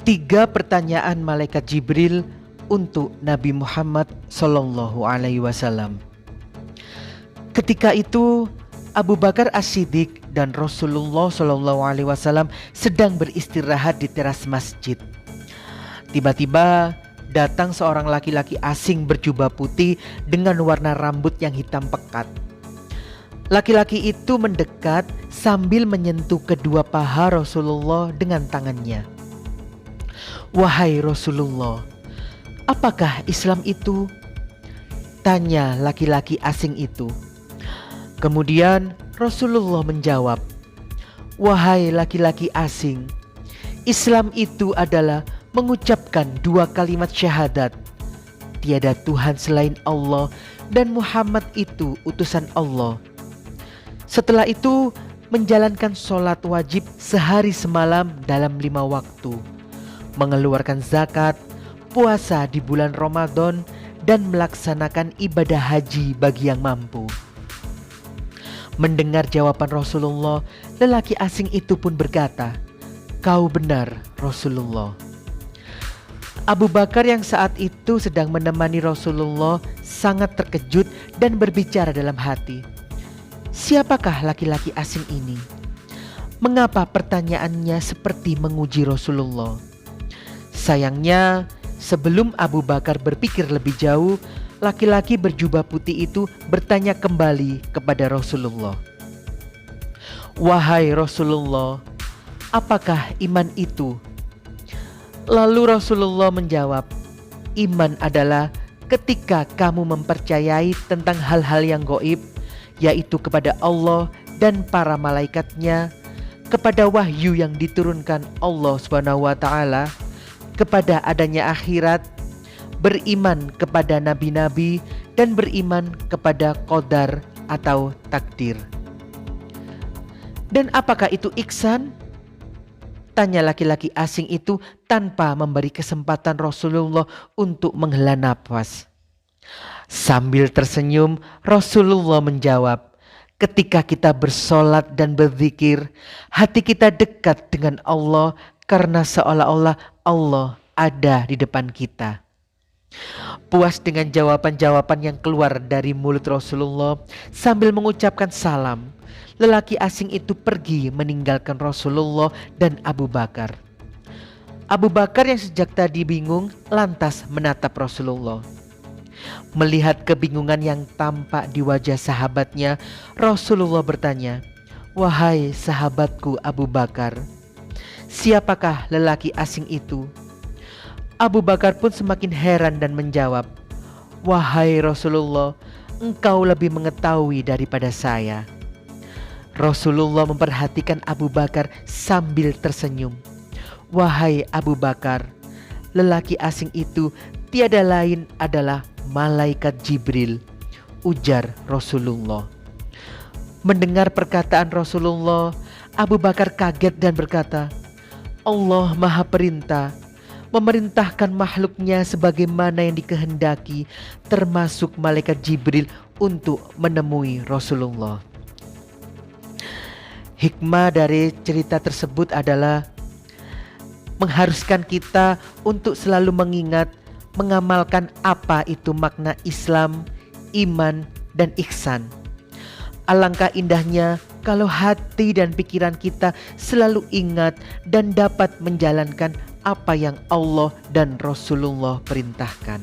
Tiga pertanyaan malaikat Jibril untuk Nabi Muhammad SAW. Ketika itu Abu Bakar As-Siddiq dan Rasulullah SAW sedang beristirahat di teras masjid. Tiba-tiba datang seorang laki-laki asing berjubah putih dengan warna rambut yang hitam pekat. Laki-laki itu mendekat sambil menyentuh kedua paha Rasulullah dengan tangannya. "Wahai Rasulullah, apakah Islam itu?" tanya laki-laki asing itu. Kemudian Rasulullah menjawab, "Wahai laki-laki asing, Islam itu adalah mengucapkan dua kalimat syahadat, tiada Tuhan selain Allah dan Muhammad itu utusan Allah. Setelah itu menjalankan sholat wajib sehari semalam dalam 5 waktu, mengeluarkan zakat, puasa di bulan Ramadan, dan melaksanakan ibadah haji bagi yang mampu." Mendengar jawaban Rasulullah, lelaki asing itu pun berkata, "Kau benar, Rasulullah." Abu Bakar yang saat itu sedang menemani Rasulullah sangat terkejut dan berbicara dalam hati, "Siapakah laki-laki asing ini? Mengapa pertanyaannya seperti menguji Rasulullah?" Sayangnya, sebelum Abu Bakar berpikir lebih jauh, laki-laki berjubah putih itu bertanya kembali kepada Rasulullah, "Wahai Rasulullah, apakah iman itu?" Lalu Rasulullah menjawab, "Iman adalah ketika kamu mempercayai tentang hal-hal yang gaib, yaitu kepada Allah dan para malaikatnya, kepada wahyu yang diturunkan Allah SWT, kepada adanya akhirat, beriman kepada nabi-nabi, dan beriman kepada qadar atau takdir." "Dan apakah itu ihsan?" tanya laki-laki asing itu tanpa memberi kesempatan Rasulullah untuk menghela nafas. Sambil tersenyum, Rasulullah menjawab, "Ketika kita bersolat dan berzikir, hati kita dekat dengan Allah karena seolah-olah Allah ada di depan kita." Puas dengan jawaban-jawaban yang keluar dari mulut Rasulullah, sambil mengucapkan salam, lelaki asing itu pergi meninggalkan Rasulullah dan Abu Bakar. Abu Bakar yang sejak tadi bingung lantas menatap Rasulullah. Melihat kebingungan yang tampak di wajah sahabatnya, Rasulullah bertanya, "Wahai sahabatku Abu Bakar, siapakah lelaki asing itu?" Abu Bakar pun semakin heran dan menjawab, "Wahai Rasulullah, engkau lebih mengetahui daripada saya." Rasulullah memperhatikan Abu Bakar sambil tersenyum. "Wahai Abu Bakar, lelaki asing itu tiada lain adalah malaikat Jibril," ujar Rasulullah. Mendengar perkataan Rasulullah, Abu Bakar kaget dan berkata, "Allah Maha Perintah, memerintahkan makhluknya sebagaimana yang dikehendaki, termasuk malaikat Jibril untuk menemui Rasulullah." Hikmah dari cerita tersebut adalah mengharuskan kita untuk selalu mengingat, mengamalkan apa itu makna Islam, iman, dan ihsan. Alangkah indahnya kalau hati dan pikiran kita selalu ingat dan dapat menjalankan apa yang Allah dan Rasulullah perintahkan.